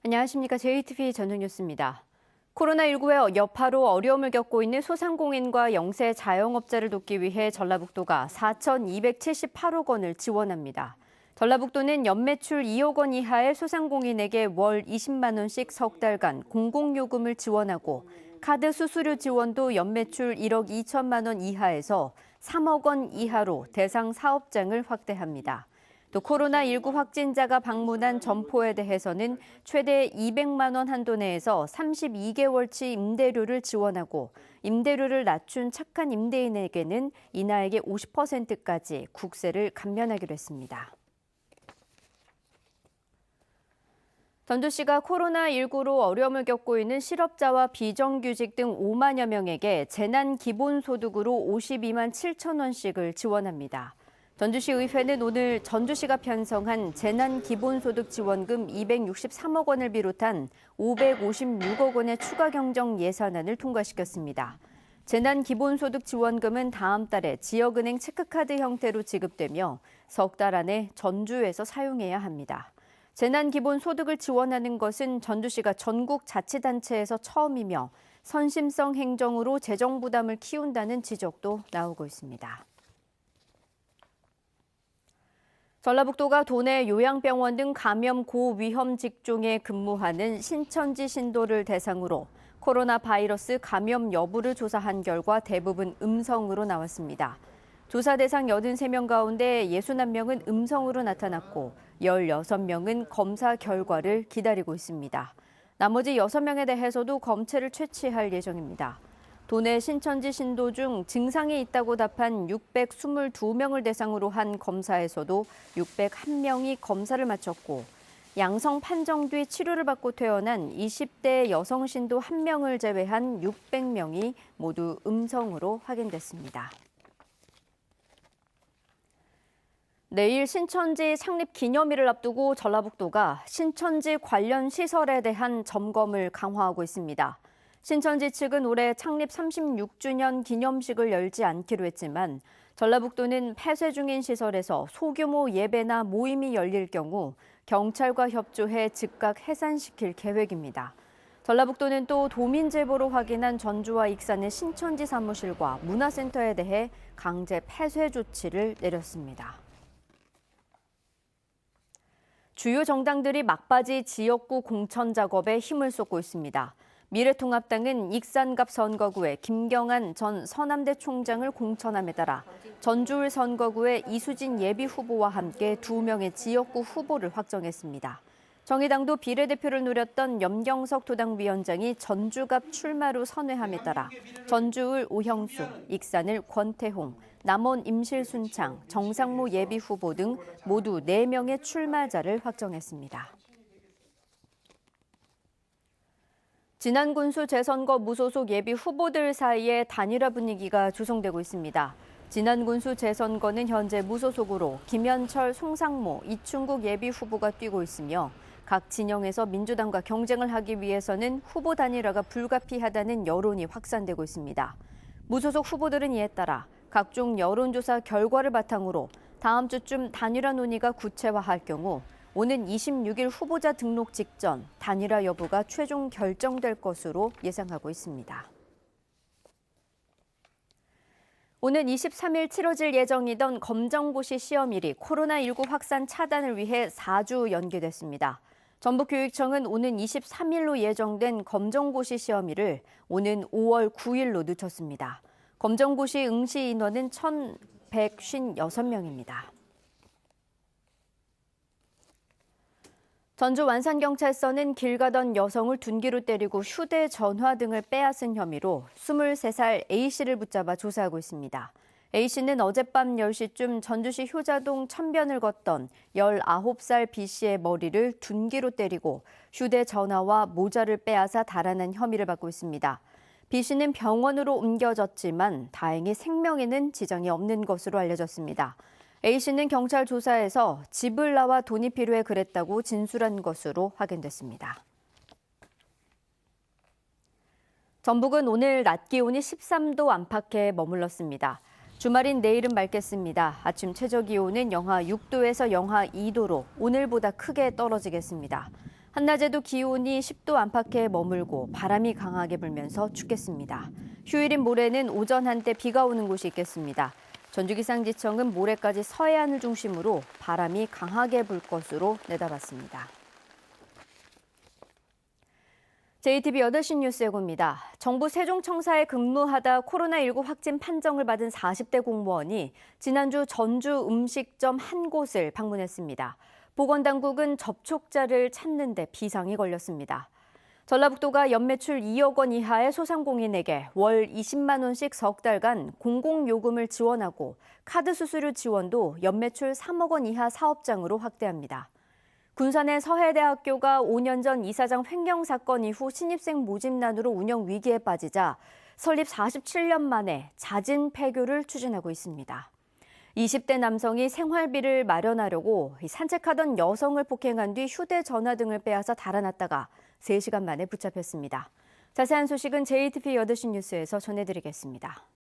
안녕하십니까. JTBC 전국뉴스입니다. 코로나19의 여파로 어려움을 겪고 있는 소상공인과 영세 자영업자를 돕기 위해 전라북도가 4,278억 원을 지원합니다. 전라북도는 연매출 2억 원 이하의 소상공인에게 월 20만 원씩 석 달간 공공요금을 지원하고 카드 수수료 지원도 연매출 1억 2천만 원 이하에서 3억 원 이하로 대상 사업장을 확대합니다. 또 코로나19 확진자가 방문한 점포에 대해서는 최대 200만 원 한도 내에서 32개월치 임대료를 지원하고 임대료를 낮춘 착한 임대인에게는 이나에게 50%까지 국세를 감면하기로 했습니다. 전주시가 코로나19로 어려움을 겪고 있는 실업자와 비정규직 등 5만여 명에게 재난기본소득으로 52만 7천 원씩을 지원합니다. 전주시의회는 오늘 전주시가 편성한 재난기본소득 지원금 263억 원을 비롯한 556억 원의 추가 경정 예산안을 통과시켰습니다. 재난기본소득 지원금은 다음 달에 지역은행 체크카드 형태로 지급되며 석 달 안에 전주에서 사용해야 합니다. 재난기본소득을 지원하는 것은 전주시가 전국 자치단체에서 처음이며 선심성 행정으로 재정 부담을 키운다는 지적도 나오고 있습니다. 전라북도가 도내 요양병원 등 감염 고위험 직종에 근무하는 신천지 신도를 대상으로 코로나 바이러스 감염 여부를 조사한 결과 대부분 음성으로 나왔습니다. 조사 대상 83명 가운데 61명은 음성으로 나타났고 16명은 검사 결과를 기다리고 있습니다. 나머지 6명에 대해서도 검체를 채취할 예정입니다. 도내 신천지 신도 중 증상이 있다고 답한 622명을 대상으로 한 검사에서도 601명이 검사를 마쳤고 양성 판정 뒤 치료를 받고 퇴원한 20대 여성 신도 1명을 제외한 600명이 모두 음성으로 확인됐습니다. 내일 신천지 창립 기념일을 앞두고 전라북도가 신천지 관련 시설에 대한 점검을 강화하고 있습니다. 신천지 측은 올해 창립 36주년 기념식을 열지 않기로 했지만 전라북도는 폐쇄 중인 시설에서 소규모 예배나 모임이 열릴 경우 경찰과 협조해 즉각 해산시킬 계획입니다. 전라북도는 또 도민 제보로 확인한 전주와 익산의 신천지 사무실과 문화센터에 대해 강제 폐쇄 조치를 내렸습니다. 주요 정당들이 막바지 지역구 공천 작업에 힘을 쏟고 있습니다. 미래통합당은 익산갑 선거구에 김경안 전 서남대 총장을 공천함에 따라 전주울 선거구에 이수진 예비후보와 함께 2명의 지역구 후보를 확정했습니다. 정의당도 비례대표를 노렸던 염경석 도당위원장이 전주갑 출마로 선회함에 따라 전주울 오형수, 익산을 권태홍, 남원 임실순창, 정상무 예비후보 등 모두 4명의 출마자를 확정했습니다. 지난 군수 재선거 무소속 예비 후보들 사이에 단일화 분위기가 조성되고 있습니다. 지난 군수 재선거는 현재 무소속으로 김현철, 송상모, 이충국 예비 후보가 뛰고 있으며 각 진영에서 민주당과 경쟁을 하기 위해서는 후보 단일화가 불가피하다는 여론이 확산되고 있습니다. 무소속 후보들은 이에 따라 각종 여론조사 결과를 바탕으로 다음 주쯤 단일화 논의가 구체화할 경우 오는 26일 후보자 등록 직전 단일화 여부가 최종 결정될 것으로 예상하고 있습니다. 오는 23일 치러질 예정이던 검정고시 시험일이 코로나19 확산 차단을 위해 4주 연기됐습니다. 전북교육청은 오는 23일로 예정된 검정고시 시험일을 오는 5월 9일로 늦췄습니다. 검정고시 응시 인원은 1,156명입니다. 전주 완산경찰서는 길 가던 여성을 둔기로 때리고 휴대전화 등을 빼앗은 혐의로 23살 A씨를 붙잡아 조사하고 있습니다. A씨는 어젯밤 10시쯤 전주시 효자동 천변을 걷던 19살 B씨의 머리를 둔기로 때리고 휴대전화와 모자를 빼앗아 달아난 혐의를 받고 있습니다. B씨는 병원으로 옮겨졌지만 다행히 생명에는 지장이 없는 것으로 알려졌습니다. A씨는 경찰 조사에서 집을 나와 돈이 필요해 그랬다고 진술한 것으로 확인됐습니다. 전북은 오늘 낮 기온이 13도 안팎에 머물렀습니다. 주말인 내일은 맑겠습니다. 아침 최저 기온은 영하 6도에서 영하 2도로 오늘보다 크게 떨어지겠습니다. 한낮에도 기온이 10도 안팎에 머물고 바람이 강하게 불면서 춥겠습니다. 휴일인 모레는 오전 한때 비가 오는 곳이 있겠습니다. 전주기상지청은 모레까지 서해안을 중심으로 바람이 강하게 불 것으로 내다봤습니다. JTB 8시 뉴스 예고입니다. 정부 세종청사에 근무하다 코로나19 확진 판정을 받은 40대 공무원이 지난주 전주 음식점 한 곳을 방문했습니다. 보건당국은 접촉자를 찾는 데 비상이 걸렸습니다. 전라북도가 연매출 2억 원 이하의 소상공인에게 월 20만 원씩 석 달간 공공요금을 지원하고 카드 수수료 지원도 연매출 3억 원 이하 사업장으로 확대합니다. 군산의 서해대학교가 5년 전 이사장 횡령 사건 이후 신입생 모집난으로 운영 위기에 빠지자 설립 47년 만에 잦은 폐교를 추진하고 있습니다. 20대 남성이 생활비를 마련하려고 산책하던 여성을 폭행한 뒤 휴대전화 등을 빼앗아 달아났다가 3시간 만에 붙잡혔습니다. 자세한 소식은 JTB 8시 뉴스에서 전해드리겠습니다.